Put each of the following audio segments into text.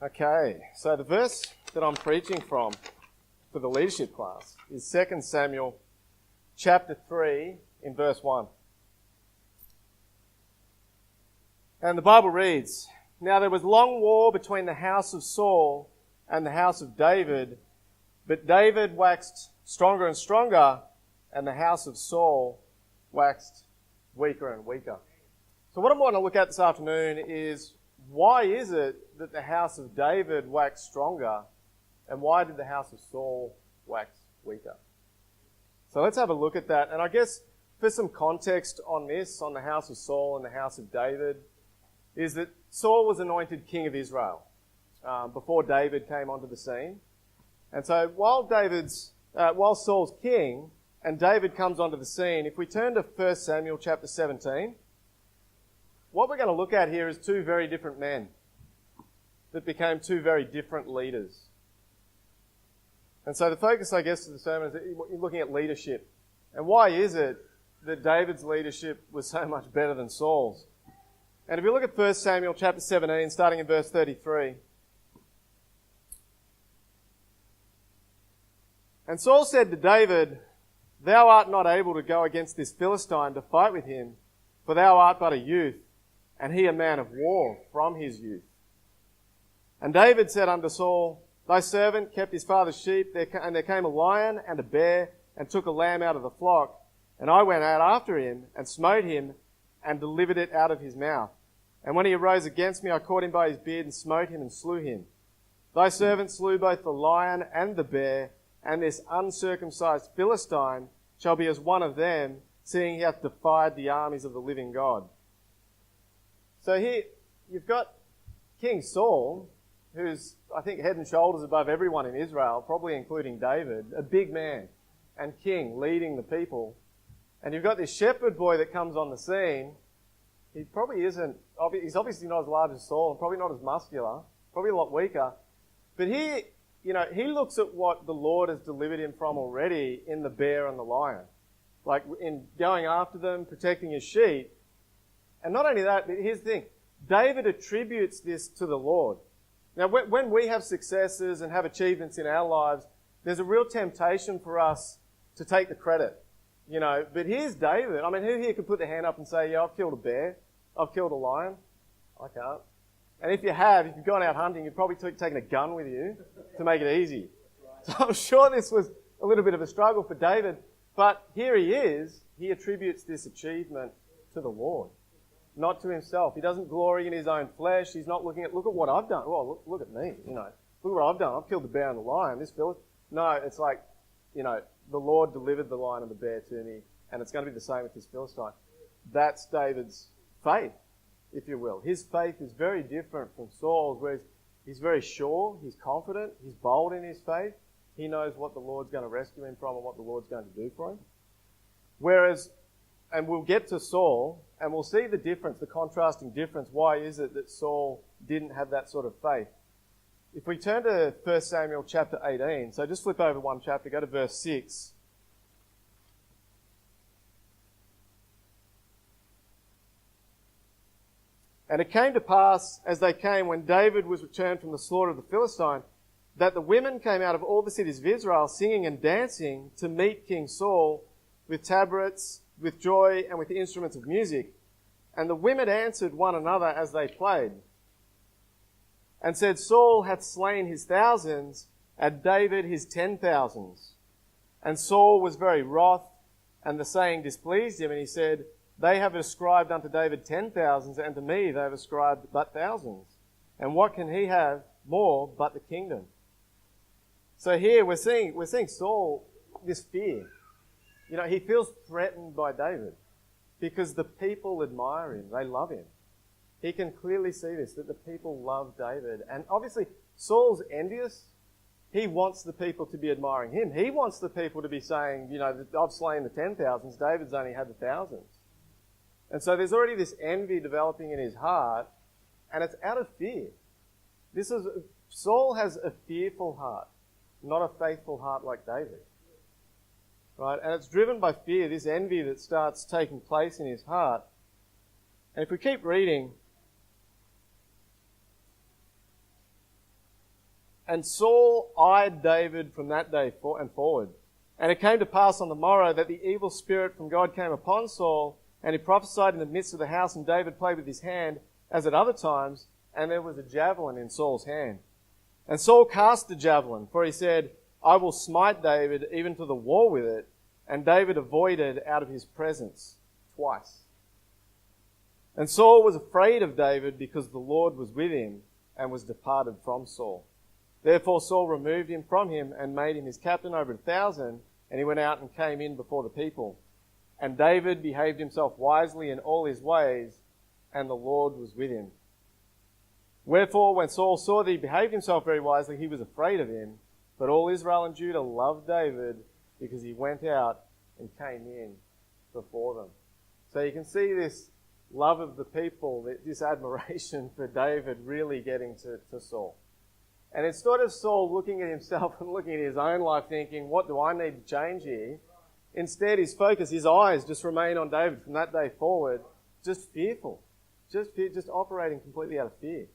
Okay, so the verse that I'm preaching from for the leadership class is 2 Samuel chapter 3 in verse 1. And the Bible reads, "Now there was long war between the house of Saul and the house of David, but David waxed stronger and stronger, and the house of Saul waxed weaker and weaker." So what I want to look at this afternoon is, why is it that the house of David waxed stronger, and why did the house of Saul wax weaker? So let's have a look at that. And I guess for some context on this, on the house of Saul and the house of David, is that Saul was anointed king of Israel before David came onto the scene. And so while Saul's king and David comes onto the scene, if we turn to 1 Samuel chapter 17, what we're going to look at here is two very different men that became two very different leaders. And so the focus, I guess, of the sermon is that you're looking at leadership. And why is it that David's leadership was so much better than Saul's? And if you look at 1 Samuel chapter 17, starting in verse 33. "And Saul said to David, 'Thou art not able to go against this Philistine to fight with him, for thou art but a youth, and he a man of war from his youth.' And David said unto Saul, 'Thy servant kept his father's sheep, and there came a lion and a bear, and took a lamb out of the flock. And I went out after him, and smote him, and delivered it out of his mouth. And when he arose against me, I caught him by his beard, and smote him, and slew him. Thy servant slew both the lion and the bear, and this uncircumcised Philistine shall be as one of them, seeing he hath defied the armies of the living God.'" So here you've got King Saul, who's, I think, head and shoulders above everyone in Israel, probably including David, a big man and king leading the people. And you've got this shepherd boy that comes on the scene. He probably isn't, he's obviously not as large as Saul, and probably not as muscular, probably a lot weaker. But he looks at what the Lord has delivered him from already in the bear and the lion. Like in going after them, protecting his sheep. And not only that, but here's the thing. David attributes this to the Lord. Now, when we have successes and have achievements in our lives, there's a real temptation for us to take the credit. But here's David. I mean, who here could put their hand up and say, "Yeah, I've killed a bear. I've killed a lion"? I can't. And if you've gone out hunting, you've probably taken a gun with you to make it easy. So I'm sure this was a little bit of a struggle for David. But here he is. He attributes this achievement to the Lord, not to himself. He doesn't glory in his own flesh. He's not looking at, "Look at what I've done. Oh, look at me. Look at what I've done. I've killed the bear and the lion. This Philistine." No, it's like, the Lord delivered the lion and the bear to me, and it's going to be the same with this Philistine. That's David's faith, if you will. His faith is very different from Saul's, where he's very sure, he's confident, he's bold in his faith. He knows what the Lord's going to rescue him from and what the Lord's going to do for him. Whereas, and we'll get to Saul, and we'll see the difference, the contrasting difference. Why is it that Saul didn't have that sort of faith? If we turn to 1 Samuel chapter 18, so just flip over one chapter, go to verse 6. "And it came to pass, as they came, when David was returned from the slaughter of the Philistine, that the women came out of all the cities of Israel, singing and dancing, to meet King Saul, with tabrets, with joy, and with instruments of music. And the women answered one another as they played, and said, Saul hath slain his thousands, and David his 10,000s. And Saul was very wroth, and the saying displeased him, and he said, They have ascribed unto David 10,000s, and to me they have ascribed but thousands. And what can he have more but the kingdom?" So here we're seeing Saul, this fear. He feels threatened by David because the people admire him. They love him. He can clearly see this, that the people love David. And obviously, Saul's envious. He wants the people to be admiring him. He wants the people to be saying, I've slain the 10,000s, David's only had the thousands. And so there's already this envy developing in his heart, and it's out of fear. Saul has a fearful heart, not a faithful heart like David. Right? And it's driven by fear, this envy that starts taking place in his heart. And if we keep reading, And Saul eyed David from that day and forward. And it came to pass on the morrow that the evil spirit from God came upon Saul, and he prophesied in the midst of the house, and David played with his hand, as at other times, and there was a javelin in Saul's hand. And Saul cast the javelin, for he said, I will smite David even to the wall with it. And David avoided out of his presence twice. And Saul was afraid of David because the Lord was with him and was departed from Saul. Therefore Saul removed him from him and made him his captain over 1,000, and he went out and came in before the people. And David behaved himself wisely in all his ways, and the Lord was with him. Wherefore, when Saul saw that he behaved himself very wisely, he was afraid of him. But all Israel and Judah loved David because he went out and came in before them. So you can see this love of the people, this admiration for David really getting to Saul. And instead of Saul looking at himself and looking at his own life thinking, what do I need to change here? Instead, his focus, his eyes just remain on David from that day forward, just fearful, just operating completely out of fear.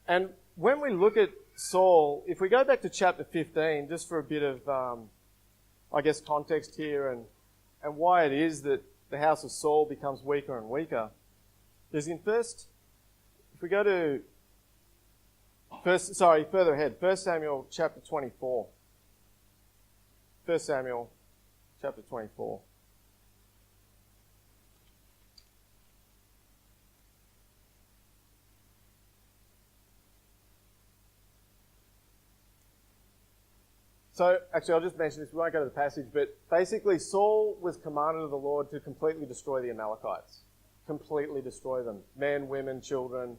And when we look at Saul, if we go back to chapter 15, just for a bit of, context here and why it is that the house of Saul becomes weaker and weaker, is if we go to, further ahead, 1 Samuel chapter 24. 1 Samuel chapter 24. So, actually, I'll just mention this. We won't go to the passage, but basically Saul was commanded of the Lord to completely destroy the Amalekites. Completely destroy them. Men, women, children,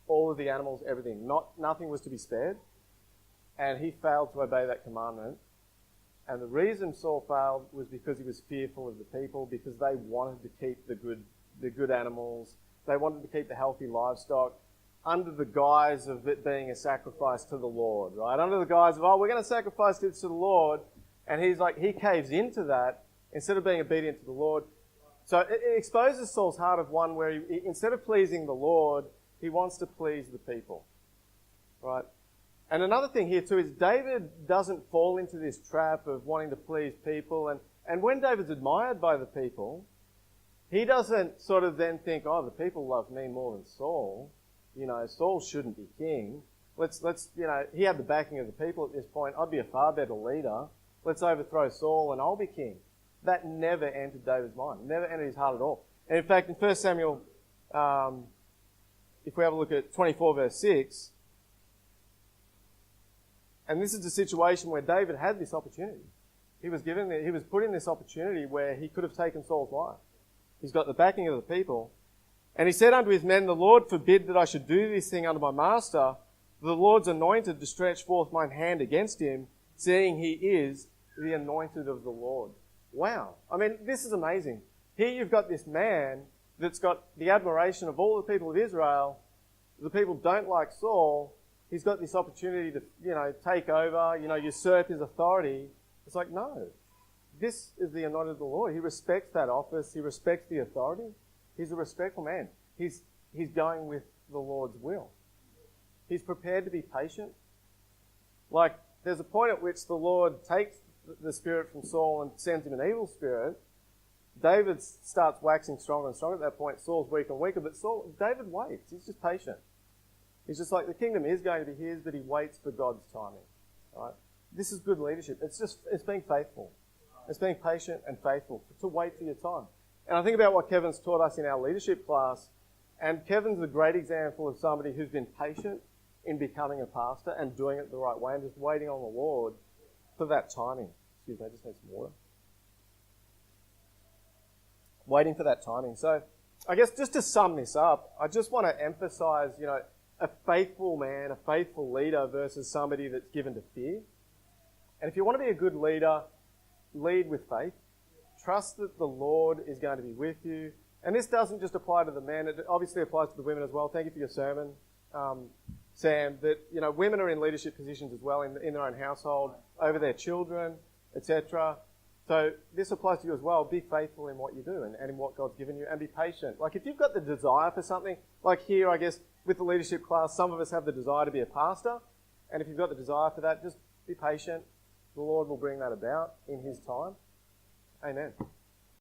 all of the animals, everything. Nothing was to be spared. And he failed to obey that commandment. And the reason Saul failed was because he was fearful of the people, because they wanted to keep the good animals. They wanted to keep the healthy livestock, under the guise of it being a sacrifice to the Lord, right? Under the guise of, we're going to sacrifice this to the Lord. And he caves into that instead of being obedient to the Lord. So it exposes Saul's heart of one where he, instead of pleasing the Lord, he wants to please the people, right? And another thing here too is David doesn't fall into this trap of wanting to please people. And when David's admired by the people, he doesn't sort of then think, the people love me more than Saul. Saul shouldn't be king. He had the backing of the people at this point. I'd be a far better leader. Let's overthrow Saul and I'll be king. That never entered David's mind. Never entered his heart at all. And in fact, in 1 Samuel, if we have a look at 24 verse 6, and this is a situation where David had this opportunity. He was put in this opportunity where he could have taken Saul's life. He's got the backing of the people. And he said unto his men, the Lord forbid that I should do this thing unto my master. The Lord's anointed to stretch forth mine hand against him, seeing he is the anointed of the Lord. Wow. I mean, this is amazing. Here you've got this man that's got the admiration of all the people of Israel. The people don't like Saul. He's got this opportunity to, take over, usurp his authority. It's like, no. This is the anointed of the Lord. He respects that office. He respects the authority. He's a respectful man. He's going with the Lord's will. He's prepared to be patient. Like, there's a point at which the Lord takes the spirit from Saul and sends him an evil spirit. David starts waxing stronger and stronger at that point. Saul's weaker and weaker, but David waits. He's just patient. He's just like, the kingdom is going to be his, but he waits for God's timing. Right? This is good leadership. It's being faithful. It's being patient and faithful to wait for your time. And I think about what Kevin's taught us in our leadership class, and Kevin's a great example of somebody who's been patient in becoming a pastor and doing it the right way and just waiting on the Lord for that timing. Excuse me, I just need some water. Waiting for that timing. So I guess just to sum this up, I just want to emphasize, a faithful man, a faithful leader versus somebody that's given to fear. And if you want to be a good leader, lead with faith. Trust that the Lord is going to be with you. And this doesn't just apply to the men, it obviously applies to the women as well. Thank you for your sermon, Sam, that, women are in leadership positions as well in their own household, over their children, etc. So this applies to you as well. Be faithful in what you do and in what God's given you, and be patient. Like, if you've got the desire for something, like here, I guess, with the leadership class, some of us have the desire to be a pastor. And if you've got the desire for that, just be patient. The Lord will bring that about in His time. Amen.